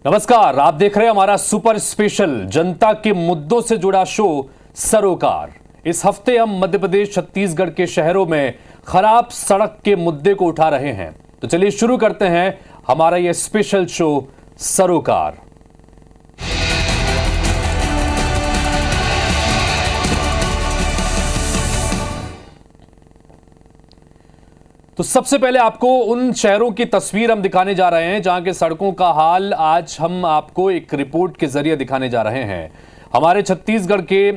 नमस्कार, आप देख रहे हैं हमारा सुपर स्पेशल जनता के मुद्दों से जुड़ा शो सरोकार। इस हफ्ते हम मध्य प्रदेश छत्तीसगढ़ के शहरों में खराब सड़क के मुद्दे को उठा रहे हैं। तो चलिए शुरू करते हैं हमारा यह स्पेशल शो सरोकार। तो सबसे पहले आपको उन शहरों की तस्वीर हम दिखाने जा रहे हैं जहां के सड़कों का हाल आज हम आपको एक रिपोर्ट के जरिए दिखाने जा रहे हैं। हमारे छत्तीसगढ़ के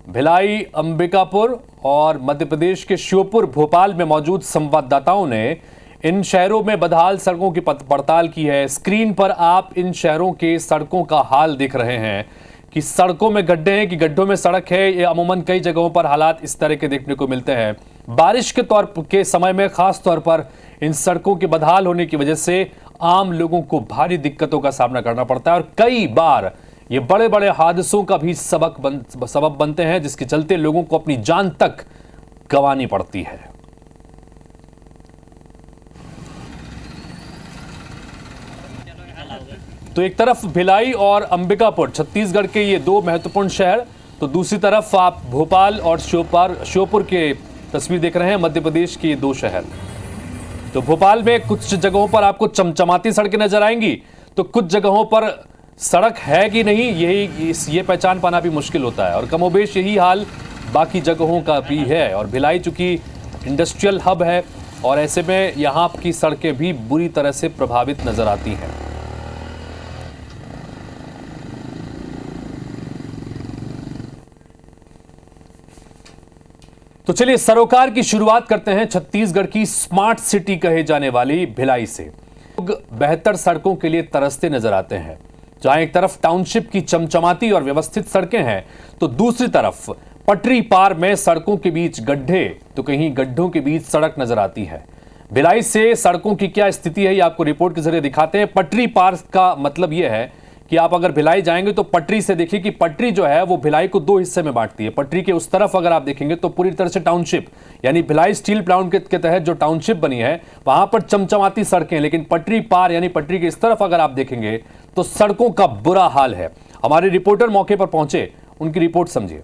भिलाई, अंबिकापुर और मध्य प्रदेश के श्योपुर, भोपाल में मौजूद संवाददाताओं ने इन शहरों में बदहाल सड़कों की पड़ताल की है। स्क्रीन पर आप इन शहरों के सड़कों का हाल देख रहे हैं कि सड़कों में गड्ढे हैं कि गड्ढों में सड़क है। ये अमूमन कई जगहों पर हालात इस तरह के देखने को मिलते हैं। बारिश के समय में खास तौर पर इन सड़कों के बदहाल होने की वजह से आम लोगों को भारी दिक्कतों का सामना करना पड़ता है और कई बार ये बड़े बड़े हादसों का भी सबब बनते हैं, जिसके चलते लोगों को अपनी जान तक गंवानी पड़ती है। तो एक तरफ भिलाई और अंबिकापुर छत्तीसगढ़ के ये दो महत्वपूर्ण शहर, तो दूसरी तरफ आप भोपाल और श्योपुर के तस्वीर देख रहे हैं, मध्य प्रदेश के दो शहर। तो भोपाल में कुछ जगहों पर आपको चमचमाती सड़कें नजर आएंगी, तो कुछ जगहों पर सड़क है कि नहीं ये पहचान पाना भी मुश्किल होता है और कमोबेश यही हाल बाकी जगहों का भी है। और भिलाई चूंकि इंडस्ट्रियल हब है और ऐसे में यहाँ की सड़कें भी बुरी तरह से प्रभावित नजर आती हैं। तो चलिए सरोकार की शुरुआत करते हैं छत्तीसगढ़ की स्मार्ट सिटी कहे जाने वाली भिलाई से। लोग बेहतर सड़कों के लिए तरसते नजर आते हैं। जहां एक तरफ टाउनशिप की चमचमाती और व्यवस्थित सड़कें हैं, तो दूसरी तरफ पटरी पार में सड़कों के बीच गड्ढे, तो कहीं गड्ढों के बीच सड़क नजर आती है। भिलाई से सड़कों की क्या स्थिति है ये आपको रिपोर्ट के जरिए दिखाते हैं। पटरी पार का मतलब यह है कि आप अगर भिलाई जाएंगे तो पटरी से देखिए कि पटरी जो है वो भिलाई को दो हिस्से में बांटती है। पटरी के उस तरफ अगर आप देखेंगे तो पूरी तरह से टाउनशिप यानी भिलाई स्टील प्लांट के तहत जो टाउनशिप बनी है वहां पर चमचमाती सड़कें, लेकिन पटरी पार यानी पटरी के इस तरफ अगर आप देखेंगे तो सड़कों का बुरा हाल है। हमारे रिपोर्टर मौके पर पहुंचे, उनकी रिपोर्ट समझिए।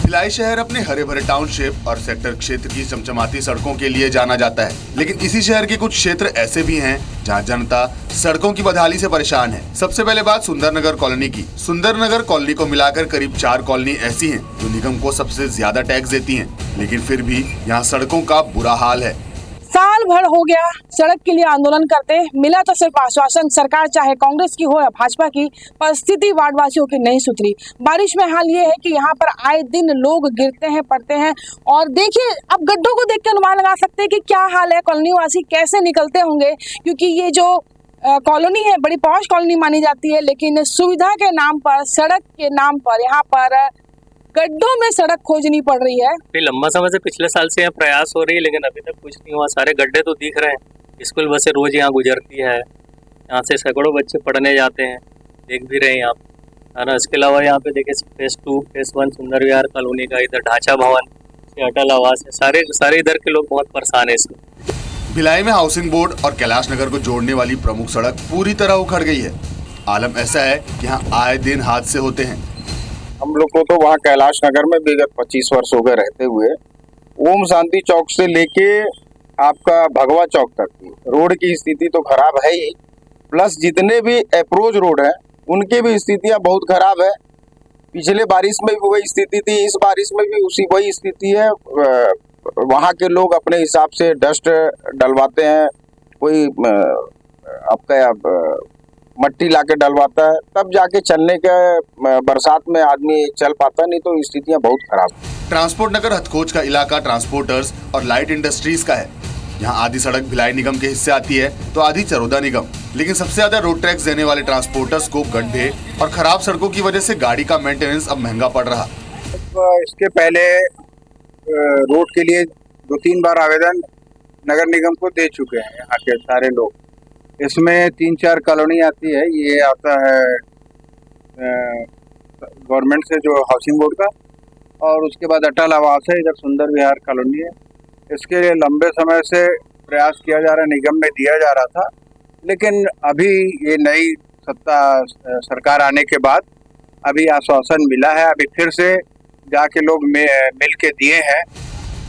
भिलाई शहर अपने हरे भरे टाउनशिप और सेक्टर क्षेत्र की चमचमाती सड़कों के लिए जाना जाता है, लेकिन इसी शहर के कुछ क्षेत्र ऐसे भी हैं जहां जनता सड़कों की बदहाली से परेशान है। सबसे पहले बात सुंदरनगर कॉलोनी की। सुंदरनगर कॉलोनी को मिलाकर करीब 4 कॉलोनी ऐसी हैं जो निगम को सबसे ज्यादा टैक्स देती हैं, लेकिन फिर भी यहाँ सड़कों का बुरा हाल है। साल भर हो गया सड़क के लिए आंदोलन करते, मिला तो सिर्फ आश्वासन। सरकार चाहे कांग्रेस की हो या भाजपा की, पर स्थिति वार्डवासियों की नहीं सुधरी। बारिश में हाल ये है कि यहाँ पर आए दिन लोग गिरते हैं, पड़ते हैं और देखिए अब गड्ढों को देख के अनुमान लगा सकते हैं कि क्या हाल है, कॉलोनी वासी कैसे निकलते होंगे। क्योंकि ये जो कॉलोनी है बड़ी पॉश कॉलोनी मानी जाती है, लेकिन सुविधा के नाम पर, सड़क के नाम पर यहाँ पर गड्ढों में सड़क खोजनी पड़ रही है। लंबा समय से पिछले साल से यहाँ प्रयास हो रही है, लेकिन अभी तक कुछ नहीं हुआ। सारे गड्ढे तो दिख रहे हैं। स्कूल बसें रोज यहाँ गुजरती है, यहाँ से सैकड़ों बच्चे पढ़ने जाते हैं, देख भी रहे हैं आप, है ना। इसके अलावा यहाँ पे देखिए फेज 2, फेज 1 सुंदर विहार कॉलोनी का, इधर ढांचा भवन, अटल आवास है, सारे इधर के लोग बहुत परेशान है इसमें। भिलाई में हाउसिंग बोर्ड और कैलाश नगर को जोड़ने वाली प्रमुख सड़क पूरी तरह उखड़ गई है। आलम ऐसा है कि यहाँ आए दिन हादसे होते हैं। हम लोग को तो वहाँ कैलाश नगर में विगत 25 वर्ष हो गए रहते हुए, ओम शांति चौक से लेके आपका भगवा चौक तक की रोड की स्थिति तो खराब है ही, प्लस जितने भी अप्रोच रोड हैं उनकी भी स्थितियाँ बहुत खराब है। पिछले बारिश में भी वही स्थिति थी, इस बारिश में भी वही स्थिति है। वहाँ के लोग अपने हिसाब से डस्ट डलवाते हैं, कोई आपका मट्टी लाके डलवाता है, तब जाके चलने के बरसात में आदमी चल पाता, नहीं तो स्थितियाँ बहुत खराब। ट्रांसपोर्ट नगर हथखोज का इलाका ट्रांसपोर्टर्स और लाइट इंडस्ट्रीज का है। यहाँ आधी सड़क भिलाई निगम के हिस्से आती है तो आधी चरोदा निगम, लेकिन सबसे ज्यादा रोड टैक्स देने वाले ट्रांसपोर्टर्स को गड्ढे और खराब सड़कों की वजह से गाड़ी का मेंटेनेंस अब महंगा पड़ रहा। इसके पहले रोड के लिए 2-3 बार आवेदन नगर निगम को दे चुके हैं यहाँ के सारे लोग। इसमें 3-4 कॉलोनी आती है, ये आता है गवर्नमेंट से जो हाउसिंग बोर्ड का, और उसके बाद अटल आवास है, इधर सुंदर विहार कॉलोनी है। इसके लिए लंबे समय से प्रयास किया जा रहा है, निगम में दिया जा रहा था, लेकिन अभी ये नई सत्ता सरकार आने के बाद अभी आश्वासन मिला है, अभी फिर से जाके लोग मिल के दिए हैं।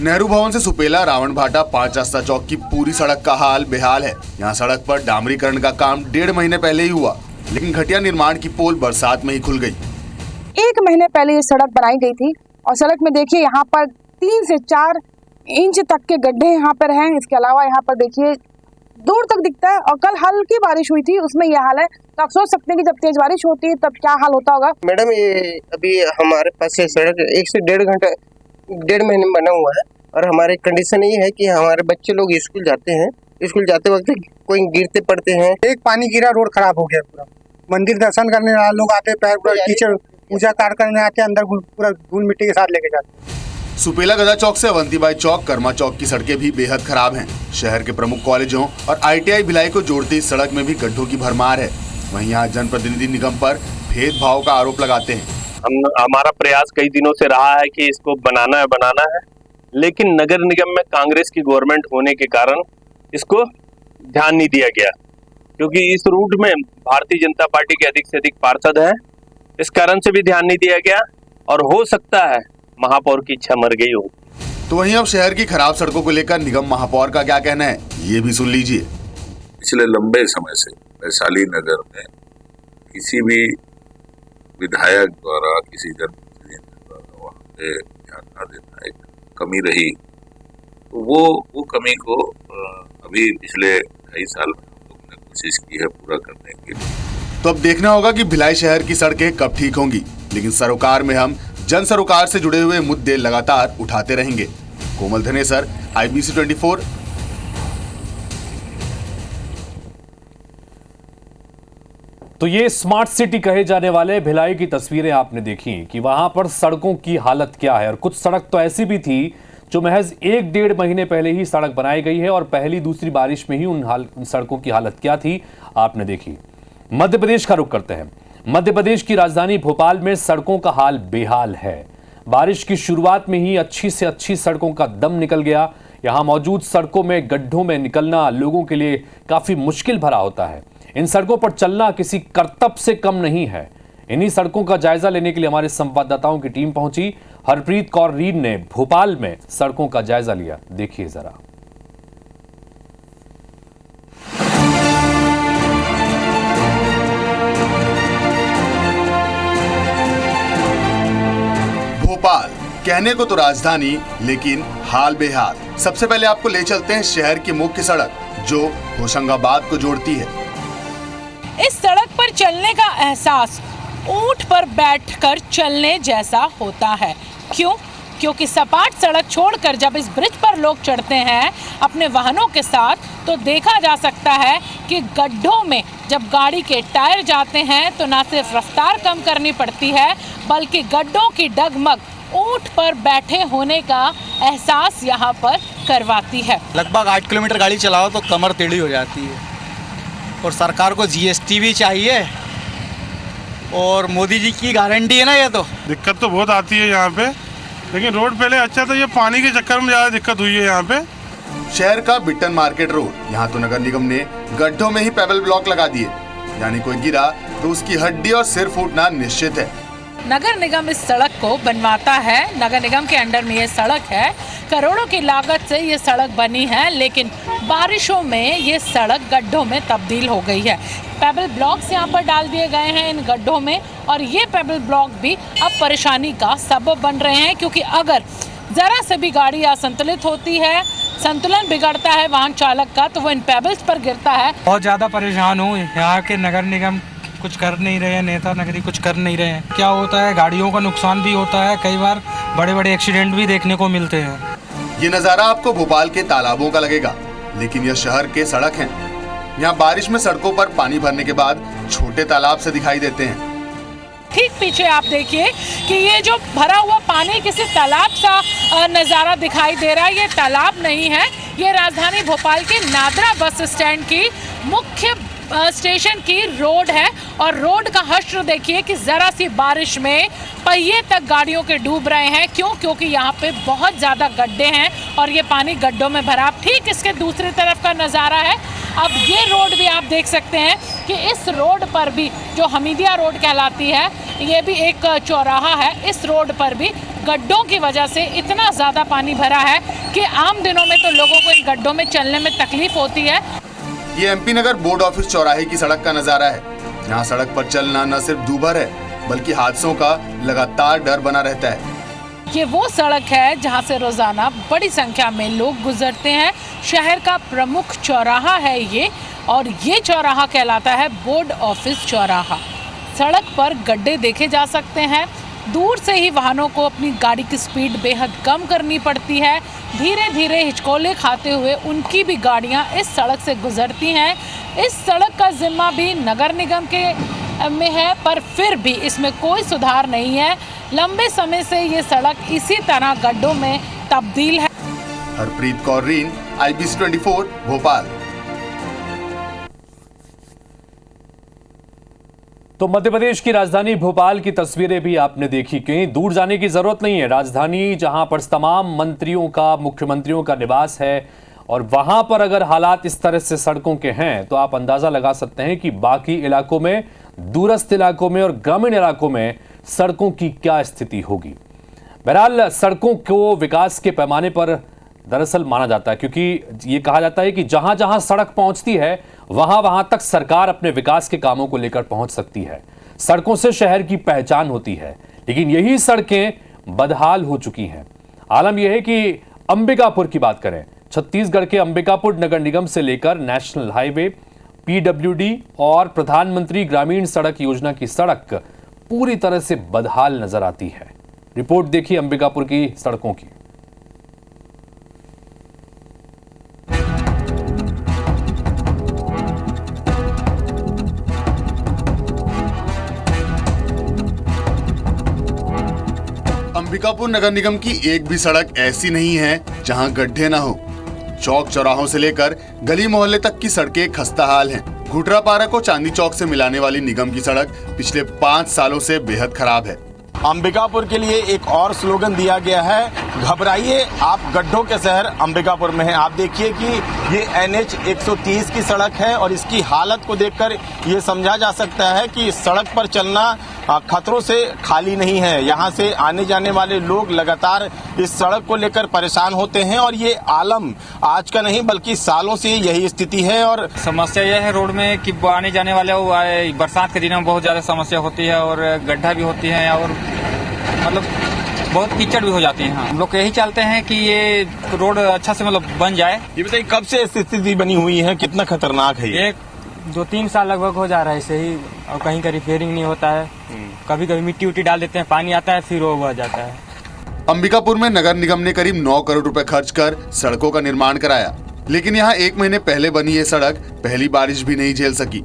नेहरू भवन से सुपेला रावण भाटा 5 रास्ता चौक की पूरी सड़क का हाल बेहाल है। यहाँ सड़क पर डामरीकरण का काम 1.5 महीने पहले ही हुआ, लेकिन घटिया निर्माण की पोल बरसात में ही खुल गई। 1 महीने पहले ये सड़क बनाई गई थी और सड़क में देखिए यहाँ पर 3 से 4 इंच तक के गड्ढे यहाँ पर हैं। इसके अलावा यहाँ पर देखिए दूर तक दिखता है और कल हल्की बारिश हुई थी, उसमें यह हाल है। तो आप सोच सकते हैं कि जब तेज बारिश होती है तब क्या हाल होता होगा। मैडम, ये अभी हमारे पास ये सड़क 1 से 1.5 घंटा 1.5 महीने में बना हुआ है और हमारी कंडीशन ये है कि हमारे बच्चे लोग स्कूल जाते हैं, स्कूल जाते वक्त कोई गिरते पड़ते हैं। एक पानी गिरा, रोड खराब हो गया पूरा। मंदिर दर्शन करने वाले लोग आते, पैर कीचड़ पूजा कार्य करने आते, अंदर पूरा धूल मिट्टी के साथ लेके जाते। सुपेला गदा चौक से अवंतीबाई चौक, कर्मा चौक की सड़कें भी बेहद खराब हैं। शहर के प्रमुख कॉलेजों और ITI भिलाई को जोड़ती इस सड़क में भी गड्ढों की भरमार है। वहीं यहाँ जनप्रतिनिधि निगम पर भेदभाव का आरोप लगाते हैं। हमारा प्रयास कई दिनों से रहा है कि इसको बनाना है, लेकिन नगर निगम में कांग्रेस की गवर्नमेंट होने के कारण इसको ध्यान नहीं दिया गया, क्योंकि इस रूट में भारतीय जनता पार्टी के अधिक से अधिक पार्षद हैं, इस कारण से भी ध्यान नहीं दिया गया और हो सकता है महापौर की इच्छा मर गई हो। तो वहीं अब शहर की खराब सड़कों को लेकर निगम महापौर का क्या कहना है, ये भी सुन लीजिए। पिछले लंबे समय से वैशाली नगर में किसी भी विधायक द्वारा, किसी जनप्रतिनिधि द्वारा वहाँ पे ध्यान न देना एक कमी रही, तो वो कमी को अभी पिछले 2.5 साल में हम लोगों ने कोशिश की है पूरा करने के लिए। तो अब देखना होगा कि भिलाई शहर की सड़कें कब ठीक होंगी, लेकिन सरोकार में हम जन सरोकार से जुड़े हुए मुद्दे लगातार उठाते रहेंगे। कोमल धनेसर, IBC 24। तो ये स्मार्ट सिटी कहे जाने वाले भिलाई की तस्वीरें आपने देखी कि वहां पर सड़कों की हालत क्या है। और कुछ सड़क तो ऐसी भी थी जो महज 1-1.5 महीने पहले ही सड़क बनाई गई है और पहली दूसरी बारिश में ही उन सड़कों की हालत क्या थी आपने देखी। मध्य प्रदेश का रुख करते हैं। मध्य प्रदेश की राजधानी भोपाल में सड़कों का हाल बेहाल है। बारिश की शुरुआत में ही अच्छी से अच्छी सड़कों का दम निकल गया। यहां मौजूद सड़कों में गड्ढों में निकलना लोगों के लिए काफी मुश्किल भरा होता है। इन सड़कों पर चलना किसी करतब से कम नहीं है। इन्हीं सड़कों का जायजा लेने के लिए हमारे संवाददाताओं की टीम पहुंची। हरप्रीत कौर रीड ने भोपाल में सड़कों का जायजा लिया, देखिए जरा। भोपाल कहने को तो राजधानी, लेकिन हाल बेहाल। सबसे पहले आपको ले चलते हैं शहर की मुख्य सड़क जो होशंगाबाद को जोड़ती है। इस सड़क पर चलने का एहसास ऊंट पर बैठकर चलने जैसा होता है। क्यों? क्योंकि सपाट सड़क छोड़कर जब इस ब्रिज पर लोग चढ़ते हैं अपने वाहनों के साथ, तो देखा जा सकता है कि गड्ढों में जब गाड़ी के टायर जाते हैं तो ना सिर्फ रफ्तार कम करनी पड़ती है, बल्कि गड्ढों की डगमग ऊंट पर बैठे होने का एहसास यहाँ पर करवाती है। लगभग 8 किलोमीटर गाड़ी चलाओ तो कमर टेढ़ी हो जाती है। और सरकार को GST भी चाहिए और मोदी जी की गारंटी है ना। ये तो दिक्कत तो बहुत आती है यहाँ पे, लेकिन रोड पहले अच्छा था, ये पानी के चक्कर में ज्यादा दिक्कत हुई है यहाँ पे। शहर का बिट्टन मार्केट रोड, यहाँ तो नगर निगम ने गड्ढों में ही पेबल ब्लॉक लगा दिए, यानी कोई गिरा तो उसकी हड्डी और सिर फूटना निश्चित है। नगर निगम इस सड़क को बनवाता है, नगर निगम के अंडर में ये सड़क है, करोड़ों की लागत से ये सड़क बनी है, लेकिन बारिशों में ये सड़क गड्ढों में तब्दील हो गई है। पेबल ब्लॉक्स यहाँ पर डाल दिए गए हैं इन गड्ढों में, और ये पेबल ब्लॉक भी अब परेशानी का सबब बन रहे हैं, क्योंकि अगर ज़रा से भी गाड़ी असंतुलित होती है, संतुलन बिगड़ता है वाहन चालक का, तो वो इन पेबल्स पर गिरता है। बहुत ज़्यादा परेशान हूँ। यहाँ के नगर निगम कुछ कर नहीं रहे हैं, नेता नगरी कुछ कर नहीं रहे हैं। क्या होता है, गाड़ियों का नुकसान भी होता है, कई बार बड़े बड़े एक्सीडेंट भी देखने को मिलते हैं। ये नज़ारा आपको भोपाल के तालाबों का लगेगा, लेकिन यह शहर के सड़क हैं। यहाँ बारिश में सड़कों पर पानी भरने के बाद छोटे तालाब से दिखाई देते हैं। ठीक पीछे आप देखिए कि ये जो भरा हुआ पानी किसी तालाब सा नज़ारा दिखाई दे रहा है। ये तालाब नहीं है, ये राजधानी भोपाल के नादरा बस स्टैंड की मुख्य स्टेशन की रोड है और रोड का हश्र देखिए कि जरा सी बारिश में पहिए तक गाड़ियों के डूब रहे हैं। क्यों? क्योंकि यहाँ पे बहुत ज़्यादा गड्ढे हैं और ये पानी गड्ढों में भरा। ठीक इसके दूसरी तरफ का नज़ारा है। अब ये रोड भी आप देख सकते हैं कि इस रोड पर भी, जो हमीदिया रोड कहलाती है, ये भी एक चौराहा है, इस रोड पर भी गड्ढों की वजह से इतना ज़्यादा पानी भरा है कि आम दिनों में तो लोगों को इन गड्ढों में चलने में तकलीफ होती है। ये एमपी नगर बोर्ड ऑफिस चौराहे की सड़क का नजारा है। यहाँ सड़क पर चलना न सिर्फ दूभर है बल्कि हादसों का लगातार डर बना रहता है। ये वो सड़क है जहाँ से रोजाना बड़ी संख्या में लोग गुजरते हैं। शहर का प्रमुख चौराहा है ये, और ये चौराहा कहलाता है बोर्ड ऑफिस चौराहा। सड़क पर गड्ढे देखे जा सकते हैं। दूर से ही वाहनों को अपनी गाड़ी की स्पीड बेहद कम करनी पड़ती है। धीरे धीरे हिचकोले खाते हुए उनकी भी गाड़ियां इस सड़क से गुजरती हैं। इस सड़क का जिम्मा भी नगर निगम के में है, पर फिर भी इसमें कोई सुधार नहीं है। लंबे समय से ये सड़क इसी तरह गड्ढों में तब्दील है। हरप्रीत कौर रीन, IBC 24 भोपाल। तो मध्य प्रदेश की राजधानी भोपाल की तस्वीरें भी आपने देखी। कहीं दूर जाने की जरूरत नहीं है। राजधानी जहां पर तमाम मंत्रियों का, मुख्यमंत्रियों का निवास है, और वहां पर अगर हालात इस तरह से सड़कों के हैं तो आप अंदाजा लगा सकते हैं कि बाकी इलाकों में, दूरस्थ इलाकों में और ग्रामीण इलाकों में सड़कों की क्या स्थिति होगी। बहरहाल सड़कों को विकास के पैमाने पर दरअसल माना जाता है, क्योंकि ये कहा जाता है कि जहां जहां सड़क पहुंचती है वहां वहां तक सरकार अपने विकास के कामों को लेकर पहुंच सकती है। सड़कों से शहर की पहचान होती है, लेकिन यही सड़कें बदहाल हो चुकी हैं। आलम यह है कि अंबिकापुर की बात करें, छत्तीसगढ़ के अंबिकापुर नगर निगम से लेकर नेशनल हाईवे, PWD और प्रधानमंत्री ग्रामीण सड़क योजना की सड़क पूरी तरह से बदहाल नजर आती है। रिपोर्ट देखिए अंबिकापुर की सड़कों की। अंबिकापुर नगर निगम की एक भी सड़क ऐसी नहीं है जहां गड्ढे ना हो। चौक चौराहों से लेकर गली मोहल्ले तक की सड़कें खस्ता हाल हैं। घुटरापारा को चांदी चौक से मिलाने वाली निगम की सड़क पिछले 5 सालों से बेहद खराब है। अंबिकापुर के लिए एक और स्लोगन दिया गया है, घबराइए आप गड्ढों के शहर अंबिकापुर में हैं। आप देखिए कि ये NH 130 की सड़क है और इसकी हालत को देखकर ये समझा जा सकता है कि इस सड़क पर चलना खतरों से खाली नहीं है। यहाँ से आने जाने वाले लोग लगातार इस सड़क को लेकर परेशान होते हैं और ये आलम आज का नहीं बल्कि सालों से यही स्थिति है। और समस्या यह है रोड में कि आने जाने वाले बरसात के दिनों में बहुत ज्यादा समस्या होती है और गड्ढा भी होती है और मतलब बहुत कीचड़ भी हो जाती है। हम लोग यही चाहते हैं कि ये रोड अच्छा से मतलब बन जाए। ये बताइए कब से स्थिति बनी हुई है, कितना खतरनाक है ये? 2-3 साल लगभग हो जा रहा है ऐसे ही, और कहीं का रिपेयरिंग नहीं होता है। कभी कभी मिट्टी उट्टी डाल देते हैं, पानी आता है फिर वो बह जाता है। अंबिकापुर में नगर निगम ने करीब 9 करोड़ रुपए खर्च कर सड़कों का निर्माण कराया, लेकिन यहाँ 1 महीने पहले बनी ये सड़क पहली बारिश भी नहीं झेल सकी।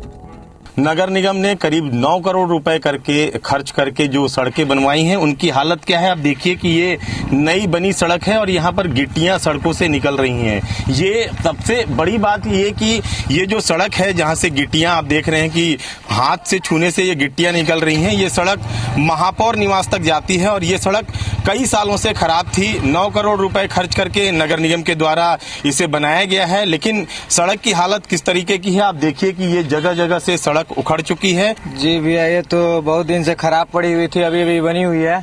नगर निगम ने करीब 9 करोड़ रुपए खर्च करके जो सड़कें बनवाई हैं उनकी हालत क्या है। आप देखिए कि ये नई बनी सड़क है और यहाँ पर गिट्टियां सड़कों से निकल रही हैं। ये सबसे बड़ी बात ये कि ये जो सड़क है जहाँ से गिट्टियां आप देख रहे हैं कि हाथ से छूने से ये गिट्टियां निकल रही हैं, ये सड़क महापौर निवास तक जाती है और ये सड़क कई सालों से खराब थी। 9 करोड़ रुपए खर्च करके नगर निगम के द्वारा इसे बनाया गया है, लेकिन सड़क की हालत किस तरीके की है आप देखिए कि ये जगह जगह से सड़क उखड़ चुकी है। जी भैया, ये तो बहुत दिन से खराब पड़ी हुई थी, अभी अभी बनी हुई है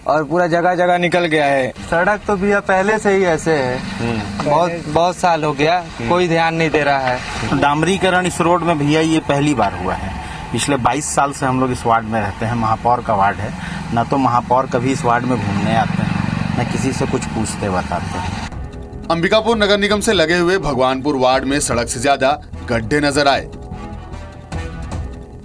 और पूरा जगह जगह निकल गया है। सड़क तो भैया पहले से ही ऐसे है, बहुत साल हो गया, कोई ध्यान नहीं दे रहा है। डामरीकरण इस रोड में भैया ये पहली बार हुआ है। पिछले 22 साल से हम लोग इस वार्ड में रहते हैं, महापौर का वार्ड है। न तो महापौर कभी इस वार्ड में घूमने आते हैं, न किसी से कुछ पूछते बताते हैं। अंबिकापुर नगर निगम से लगे हुए भगवानपुर वार्ड में सड़क से ज्यादा गड्ढे नजर आए।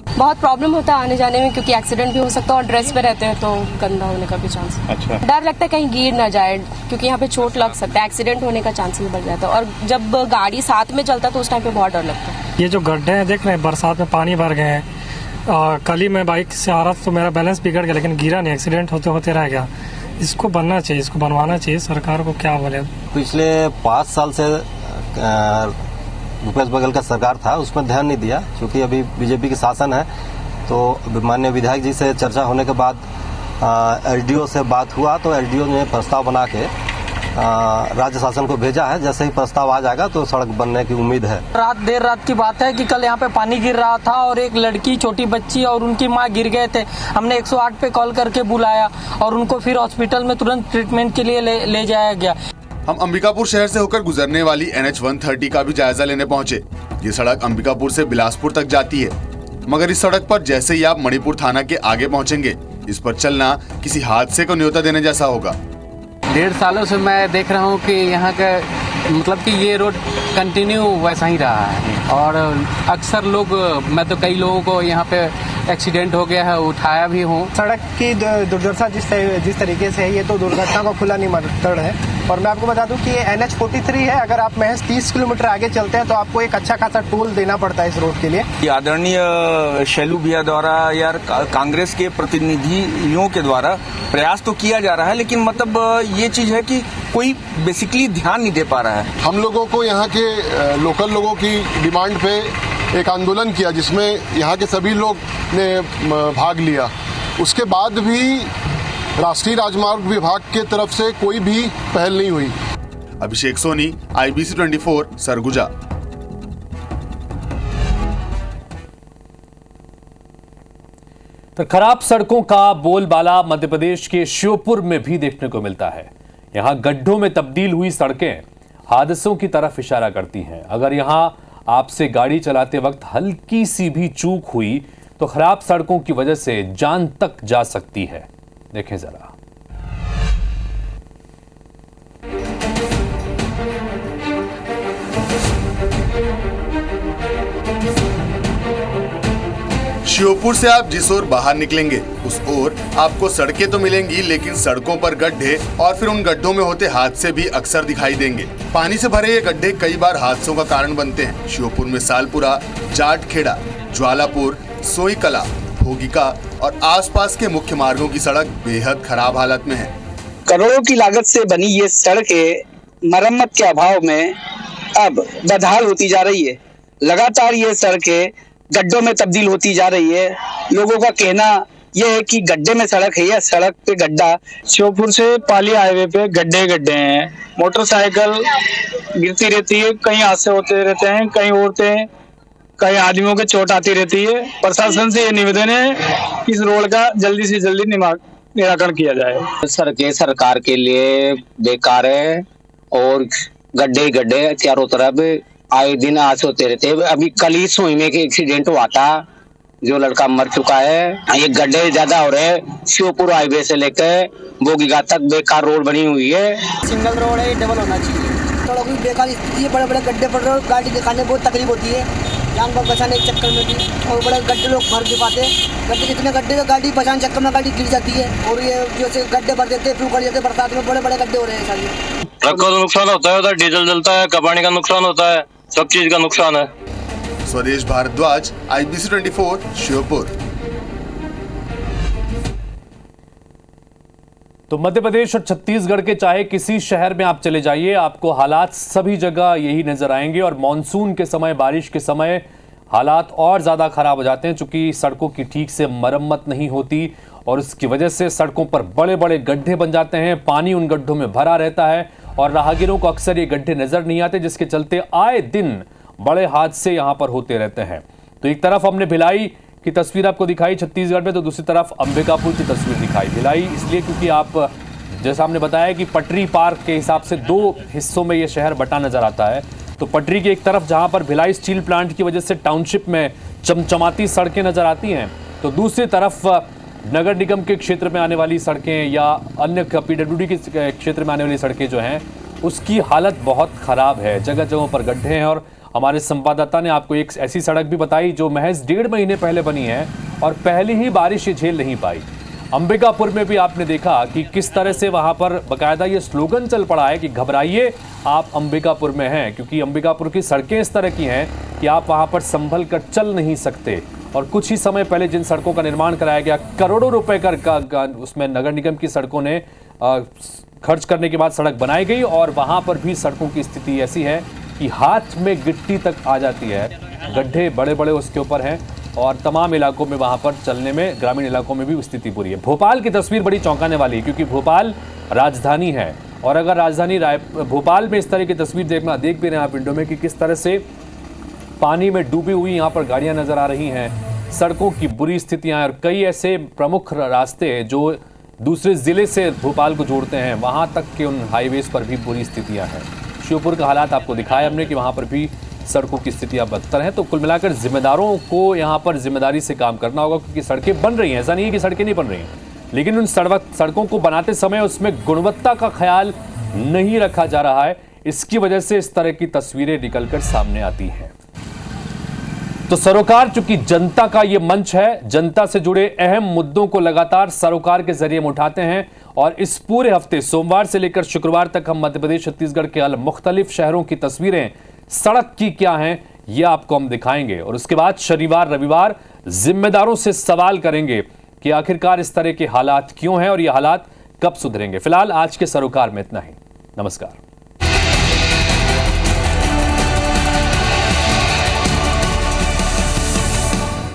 बहुत प्रॉब्लम होता है आने जाने में, क्योंकि एक्सीडेंट भी हो सकता है और ड्रेस पे रहते हैं तो गंदा होने का भी चांस है। अच्छा। डर लगता है कहीं गिर ना जाए, क्योंकि यहाँ पे चोट लग सकता है, एक्सीडेंट होने का चांस भी बढ़ जाता है। और जब गाड़ी साथ में चलता है तो उस टाइम पे बहुत डर लगता है। ये जो गड्ढे हैं देख रहे हैं, बरसात में पानी भर गए हैं। कल ही मैं बाइक से आ रहा था तो मेरा बैलेंस बिगड़ गया, लेकिन गिरा नहीं, एक्सीडेंट होते होते रह गया। इसको बनना चाहिए, इसको बनवाना चाहिए। सरकार को क्या बोले। पिछले 5 साल से भूपेश बघेल का सरकार था उसमें ध्यान नहीं दिया, क्योंकि अभी बीजेपी की शासन है। तो माननीय विधायक जी से चर्चा होने के बाद एसडीओ से बात हुआ, तो एसडीओ ने प्रस्ताव बना के राज्य शासन को भेजा है। जैसे ही प्रस्ताव आ जाएगा तो सड़क बनने की उम्मीद है। देर रात की बात है कि कल यहाँ पे पानी गिर रहा था और एक लड़की, छोटी बच्ची और उनकी माँ गिर गए थे। हमने 108 पे कॉल करके बुलाया और उनको फिर हॉस्पिटल में तुरंत ट्रीटमेंट के लिए ले जाया गया। हम अंबिकापुर शहर से होकर गुजरने वाली NH 130 का भी जायजा लेने पहुंचे। ये सड़क अंबिकापुर से बिलासपुर तक जाती है, मगर इस सड़क पर जैसे ही आप मणिपुर थाना के आगे पहुंचेंगे, इस पर चलना किसी हादसे को न्योता देने जैसा होगा। 1.5 सालों से मैं देख रहा हूँ कि यहाँ का मतलब कि ये रोड कंटिन्यू वैसा ही रहा है और अक्सर लोग, मैं तो कई लोगों को यहाँ पे एक्सीडेंट हो गया है, उठाया भी हूँ। सड़क की दुर्दशा जिस तरीके से है, ये तो दुर्घटना का खुला निमंत्रण है। और मैं आपको बता दूं कि ये NH 43 है। अगर आप महज 30 किलोमीटर आगे चलते हैं तो आपको एक अच्छा खासा टोल देना पड़ता है इस रोड के लिए। आदरणीय शैलू भैया द्वारा या कांग्रेस के प्रतिनिधियों के द्वारा प्रयास तो किया जा रहा है, लेकिन मतलब ये चीज है कि कोई बेसिकली ध्यान नहीं दे पा रहा है। हम लोगों को यहाँ के लोकल लोगों की डिमांड पे एक आंदोलन किया, जिसमें यहाँ के सभी लोग ने भाग लिया। उसके बाद भी राष्ट्रीय राजमार्ग विभाग के तरफ से कोई भी पहल नहीं हुई। अभिषेक सोनी, IBC 24, सरगुजा। तो खराब सड़कों का बोलबाला मध्य प्रदेश के श्योपुर में भी देखने को मिलता है। यहां गड्ढों में तब्दील हुई सड़कें हादसों की तरफ इशारा करती हैं। अगर यहां आपसे गाड़ी चलाते वक्त हल्की सी भी चूक हुई तो खराब सड़कों की वजह से जान तक जा सकती है। देखें जरा। श्योपुर से आप जिस ओर बाहर निकलेंगे उस ओर आपको सड़कें तो मिलेंगी, लेकिन सड़कों पर गड्ढे और फिर उन गड्ढों में होते हादसे भी अक्सर दिखाई देंगे। पानी से भरे ये गड्ढे कई बार हादसों का कारण बनते हैं। श्योपुर में सालपुरा, जाटखेड़ा, ज्वालापुर, सोईकला, भोगिका और आसपास के मुख्य मार्गों की सड़क बेहद खराब हालत में है। करोड़ों की लागत से बनी ये सड़कें मरम्मत के अभाव में अब बदहाल होती जा रही है। लगातार ये सड़कें गड्ढों में तब्दील होती जा रही है। लोगों का कहना यह है कि गड्ढे में सड़क है या सड़क पे गड्ढा। श्योपुर से पाली हाईवे पे गड्ढे हैं, मोटरसाइकिल गिरती रहती है, कई हादसे होते रहते हैं, कई औरतें, कई आदमियों के चोट आती रहती है। प्रशासन से ये निवेदन है कि इस रोड का जल्दी से जल्दी निराकरण किया जाए। सड़कें सरकार के लिए बेकार है और गड्ढे चारों तरफ आए दिन हादसे होते रहते हैं। अभी कल ही सोई में एक्सीडेंट हुआ था, जो लड़का मर चुका है। ये गड्ढे ज्यादा हो रहे हैं। श्योपुर हाईवे से लेकर बोगीगा तक बेकार रोड बनी हुई है। सिंगल रोड है, डबल होना चाहिए। सड़कों की बेकार स्थिति है, बड़े बड़े गड्ढे पड़ रहे हैं, गाड़ी दिखाने बहुत तकलीफ होती है, जान बचाने के चक्कर में भी। और बड़े गड्ढे लोग भर नहीं पाते, गड्ढे इतने गड्ढे में गाड़ी बचाने चक्कर में गाड़ी गिर जाती है। और ये जैसे गड्ढे भर देते हैं, कर जाते हैं, बरसात में बड़े बड़े गड्ढे हो रहे हैं सारे। ट्रक का नुकसान होता है, उधर डीजल जलता है, कबाड़ी का नुकसान होता है, सब चीज का नुकसान है। स्वदेश भारद्वाज, IBC 24, श्योपुर। तो मध्य प्रदेश और छत्तीसगढ़ के चाहे किसी शहर में आप चले जाइए, आपको हालात सभी जगह यही नजर आएंगे। और मॉनसून के समय, बारिश के समय हालात और ज्यादा खराब हो जाते हैं, चूंकि सड़कों की ठीक से मरम्मत नहीं होती और इसकी वजह से सड़कों पर बड़े बड़े गड्ढे बन जाते हैं। पानी उन गड्ढों में भरा रहता है और राहगीरों को अक्सर ये गड्ढे नजर नहीं आते, जिसके चलते आए दिन बड़े हादसे यहां पर होते रहते हैं। तो एक तरफ हमने भिलाई की तस्वीर आपको दिखाई छत्तीसगढ़ में, तो दूसरी तरफ अंबिकापुर की तस्वीर दिखाई। भिलाई इसलिए क्योंकि आप जैसा हमने बताया कि पटरी पार के हिसाब से दो हिस्सों में यह शहर बटा नजर आता है। तो पटरी की एक तरफ जहां पर भिलाई स्टील प्लांट की वजह से टाउनशिप में चमचमाती सड़कें नजर आती हैं, तो दूसरी तरफ नगर निगम के क्षेत्र में आने वाली सड़कें या अन्य PWD के क्षेत्र में आने वाली सड़कें जो हैं उसकी हालत बहुत ख़राब है। जगह जगहों पर गड्ढे हैं। और हमारे संवाददाता ने आपको एक ऐसी सड़क भी बताई जो महज 1.5 महीने पहले बनी है और पहली ही बारिश ये झेल नहीं पाई। अंबिकापुर में भी आपने देखा कि किस तरह से वहां पर बाकायदा ये स्लोगन चल पड़ा है कि घबराइए, आप अंबिकापुर में हैं, क्योंकि अंबिकापुर की सड़कें इस तरह की हैं कि आप वहां पर संभल कर चल नहीं सकते। और कुछ ही समय पहले जिन सड़कों का निर्माण कराया गया, करोड़ों रुपए का उसमें नगर निगम की सड़कों ने खर्च करने के बाद सड़क बनाई गई और वहां पर भी सड़कों की स्थिति ऐसी है कि हाथ में गिट्टी तक आ जाती है। गड्ढे बड़े बड़े उसके ऊपर हैं और तमाम इलाकों में वहां पर चलने में, ग्रामीण इलाकों में भी स्थिति बुरी है। भोपाल की तस्वीर बड़ी चौंकाने वाली है क्योंकि भोपाल राजधानी है और अगर राजधानी भोपाल में इस तरह की तस्वीर देख भी रहे हैं आप विंडो में कि किस तरह से पानी में डूबी हुई यहाँ पर गाड़ियां नजर आ रही हैं, सड़कों की बुरी स्थितियां हैं और कई ऐसे प्रमुख रास्ते जो दूसरे जिले से भोपाल को जोड़ते हैं, वहां तक के उन हाईवेज पर भी बुरी स्थितियां हैं। श्योपुर का हालात आपको दिखाया हमने कि वहां पर भी सड़कों की स्थितियां बदतर हैं। तो कुल मिलाकर जिम्मेदारों को यहाँ पर जिम्मेदारी से काम करना होगा क्योंकि सड़कें बन रही हैं, ऐसा नहीं है कि सड़कें नहीं बन रही हैं, लेकिन उन सड़कों को बनाते समय उसमें गुणवत्ता का ख्याल नहीं रखा जा रहा है। इसकी वजह से इस तरह की तस्वीरें निकलकर सामने आती हैं। तो सरोकार चूंकि जनता का ये मंच है, जनता से जुड़े अहम मुद्दों को लगातार सरोकार के जरिए हम उठाते हैं और इस पूरे हफ्ते सोमवार से लेकर शुक्रवार तक हम मध्य प्रदेश छत्तीसगढ़ के मुख्तलिफ शहरों की तस्वीरें सड़क की क्या हैं यह आपको हम दिखाएंगे और उसके बाद शनिवार रविवार जिम्मेदारों से सवाल करेंगे कि आखिरकार इस तरह के हालात क्यों हैं और ये हालात कब सुधरेंगे। फिलहाल आज के सरोकार में इतना ही। नमस्कार।